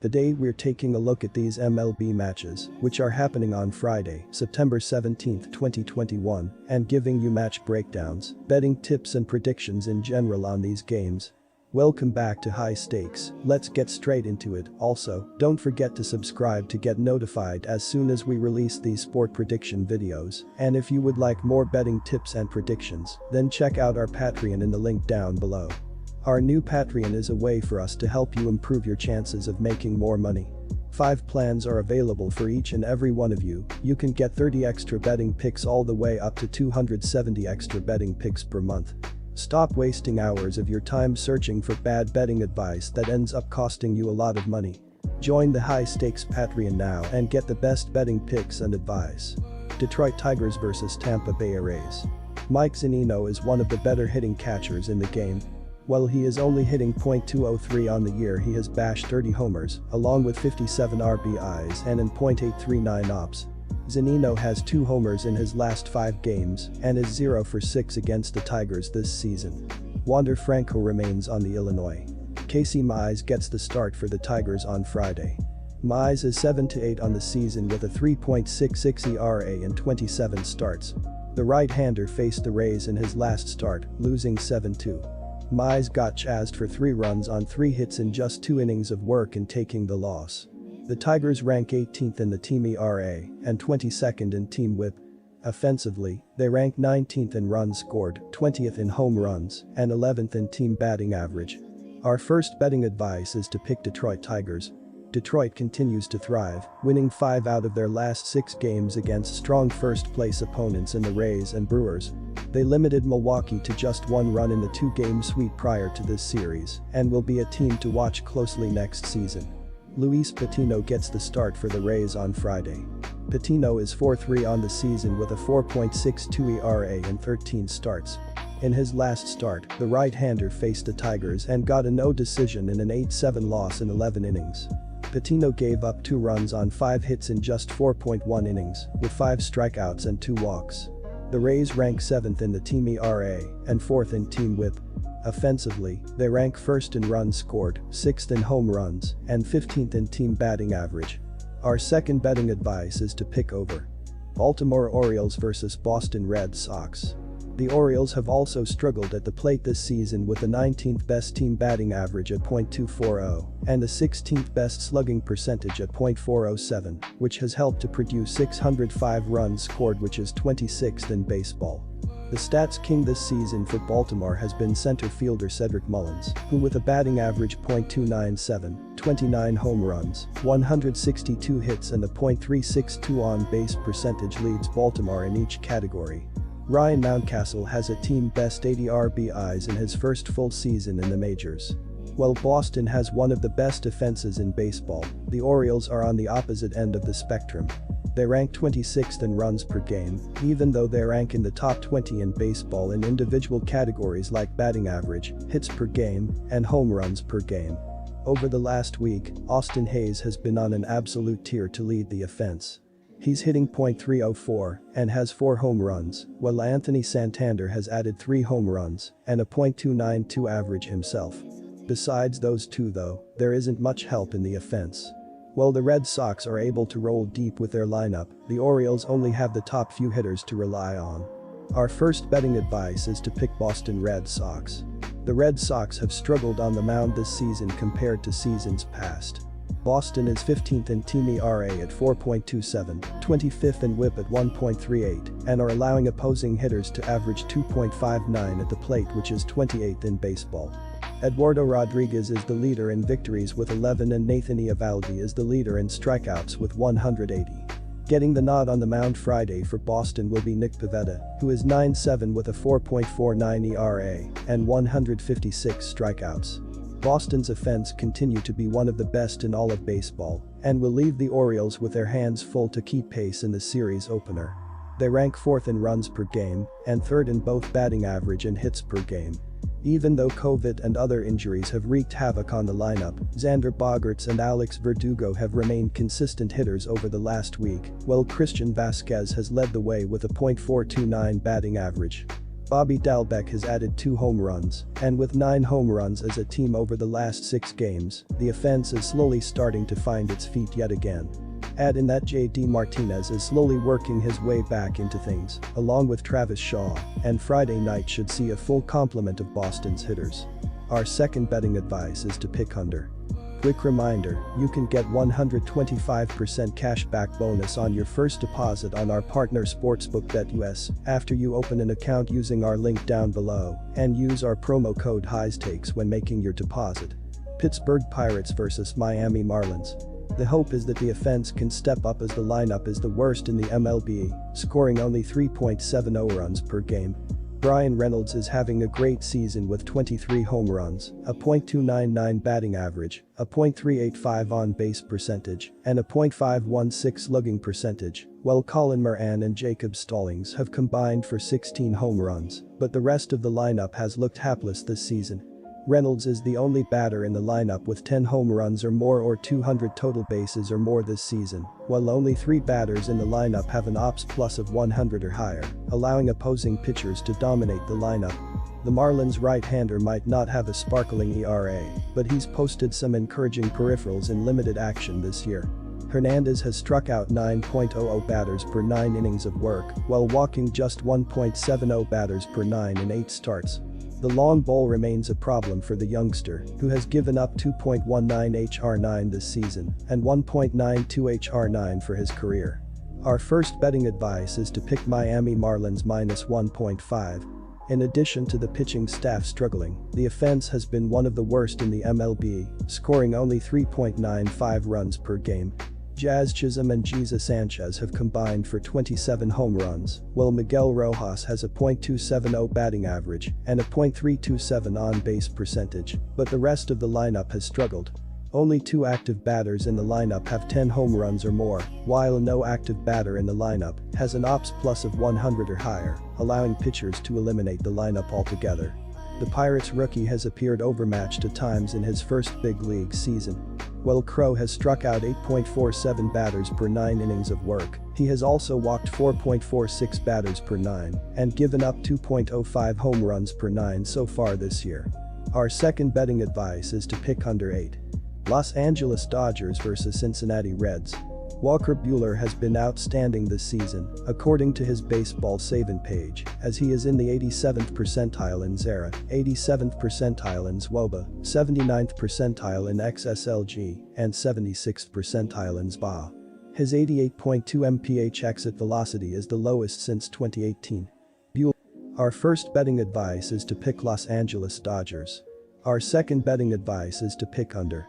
Today we're taking a look at these MLB matches, which are happening on Friday, September 17, 2021, and giving you match breakdowns, betting tips and predictions in general on these games. Welcome back to High Stakes, let's get straight into it. Also, don't forget to subscribe to get notified as soon as we release these sport prediction videos, and if you would like more betting tips and predictions, then check out our Patreon in the link down below. Our new Patreon is a way for us to help you improve your chances of making more money. 5 plans are available for each and every one of you. You can get 30 extra betting picks all the way up to 270 extra betting picks per month. Stop wasting hours of your time searching for bad betting advice that ends up costing you a lot of money. Join the High Stakes Patreon now and get the best betting picks and advice. Detroit Tigers vs Tampa Bay Rays. Mike Zunino is one of the better hitting catchers in the game. While he is only hitting .203 on the year, he has bashed 30 homers, along with 57 RBIs and in .839 ops. Zunino has 2 homers in his last 5 games and is 0 for 6 against the Tigers this season. Wander Franco remains on the Illinois. Casey Mize gets the start for the Tigers on Friday. Mize is 7-8 on the season with a 3.66 ERA in 27 starts. The right-hander faced the Rays in his last start, losing 7-2. Mize got chased for 3 runs on 3 hits in just 2 innings of work and taking the loss. The Tigers rank 18th in the team ERA and 22nd in team WHIP. Offensively, they rank 19th in runs scored, 20th in home runs, and 11th in team batting average. Our first betting advice is to pick Detroit Tigers. Detroit continues to thrive, winning 5 out of their last 6 games against strong first-place opponents in the Rays and Brewers. They limited Milwaukee to just 1 run in the 2-game sweep prior to this series and will be a team to watch closely next season. Luis Patino gets the start for the Rays on Friday. Patino is 4-3 on the season with a 4.62 ERA in 13 starts. In his last start, the right-hander faced the Tigers and got a no decision in an 8-7 loss in 11 innings. Patino gave up 2 runs on 5 hits in just 4.1 innings, with 5 strikeouts and 2 walks. The Rays rank 7th in the team ERA and 4th in team WHIP. Offensively, they rank 1st in runs scored, 6th in home runs, and 15th in team batting average. Our second betting advice is to pick over. Baltimore Orioles vs Boston Red Sox. The Orioles have also struggled at the plate this season with the 19th best team batting average at .240 and the 16th best slugging percentage at .407, which has helped to produce 605 runs scored, which is 26th in baseball. The stats king this season for Baltimore has been center fielder Cedric Mullins, who with a batting average .297, 29 home runs, 162 hits and a .362 on-base percentage leads Baltimore in each category. Ryan Mountcastle has a team-best 80 RBIs in his first full season in the majors. While Boston has one of the best defenses in baseball, the Orioles are on the opposite end of the spectrum. They rank 26th in runs per game, even though they rank in the top 20 in baseball in individual categories like batting average, hits per game, and home runs per game. Over the last week, Austin Hayes has been on an absolute tear to lead the offense. He's hitting .304 and has 4 home runs, while Anthony Santander has added 3 home runs and a .292 average himself. Besides those 2 though, there isn't much help in the offense. While the Red Sox are able to roll deep with their lineup, the Orioles only have the top few hitters to rely on. Our first betting advice is to pick Boston Red Sox. The Red Sox have struggled on the mound this season compared to seasons past. Boston is 15th in team ERA at 4.27, 25th in WHIP at 1.38, and are allowing opposing hitters to average 2.59 at the plate, which is 28th in baseball. Eduardo Rodriguez is the leader in victories with 11 and Nathan Eovaldi is the leader in strikeouts with 180. Getting the nod on the mound Friday for Boston will be Nick Pivetta, who is 9-7 with a 4.49 ERA and 156 strikeouts. Boston's offense continue to be one of the best in all of baseball and will leave the Orioles with their hands full to keep pace in the series opener. They rank 4th in runs per game and 3rd in both batting average and hits per game. Even though COVID and other injuries have wreaked havoc on the lineup, Xander Bogaerts and Alex Verdugo have remained consistent hitters over the last week, while Christian Vasquez has led the way with a .429 batting average. Bobby Dalbec has added 2 home runs, and with 9 home runs as a team over the last 6 games, the offense is slowly starting to find its feet yet again. Add in that JD Martinez is slowly working his way back into things, along with Travis Shaw, and Friday night should see a full complement of Boston's hitters. Our second betting advice is to pick under. Quick reminder, you can get 125% cashback bonus on your first deposit on our partner sportsbook BetUS after you open an account using our link down below and use our promo code HIGHSTAKES when making your deposit. Pittsburgh Pirates vs Miami Marlins. The hope is that the offense can step up as the lineup is the worst in the MLB, scoring only 3.70 runs per game. Bryan Reynolds is having a great season with 23 home runs, a .299 batting average, a .385 on-base percentage, and a .516 slugging percentage, while Colin Moran and Jacob Stallings have combined for 16 home runs, but the rest of the lineup has looked hapless this season. Reynolds is the only batter in the lineup with 10 home runs or more or 200 total bases or more this season, while only 3 batters in the lineup have an OPS plus of 100 or higher, allowing opposing pitchers to dominate the lineup. The Marlins' right-hander might not have a sparkling ERA, but he's posted some encouraging peripherals in limited action this year. Hernandez has struck out 9.00 batters per 9 innings of work, while walking just 1.70 batters per 9 in 8 starts. The long ball remains a problem for the youngster, who has given up 2.19 HR9 this season and 1.92 HR9 for his career. Our first betting advice is to pick Miami Marlins minus 1.5. In addition to the pitching staff struggling, the offense has been one of the worst in the MLB, scoring only 3.95 runs per game. Jazz Chisholm and Jesus Sanchez have combined for 27 home runs, while Miguel Rojas has a .270 batting average and a .327 on-base percentage, but the rest of the lineup has struggled. Only 2 active batters in the lineup have 10 home runs or more, while no active batter in the lineup has an OPS plus of 100 or higher, allowing pitchers to eliminate the lineup altogether. The Pirates rookie has appeared overmatched at times in his first big league season. While Crow has struck out 8.47 batters per 9 innings of work, he has also walked 4.46 batters per 9 and given up 2.05 home runs per 9 so far this year. Our second betting advice is to pick under 8. Los Angeles Dodgers vs Cincinnati Reds. Walker Buehler has been outstanding this season, according to his baseball savant page, as he is in the 87th percentile in ZERA, 87th percentile in SWOBA, 79th percentile in XSLG, and 76th percentile in SBA. His 88.2 mph exit velocity is the lowest since 2018. Our first betting advice is to pick Los Angeles Dodgers. Our second betting advice is to pick under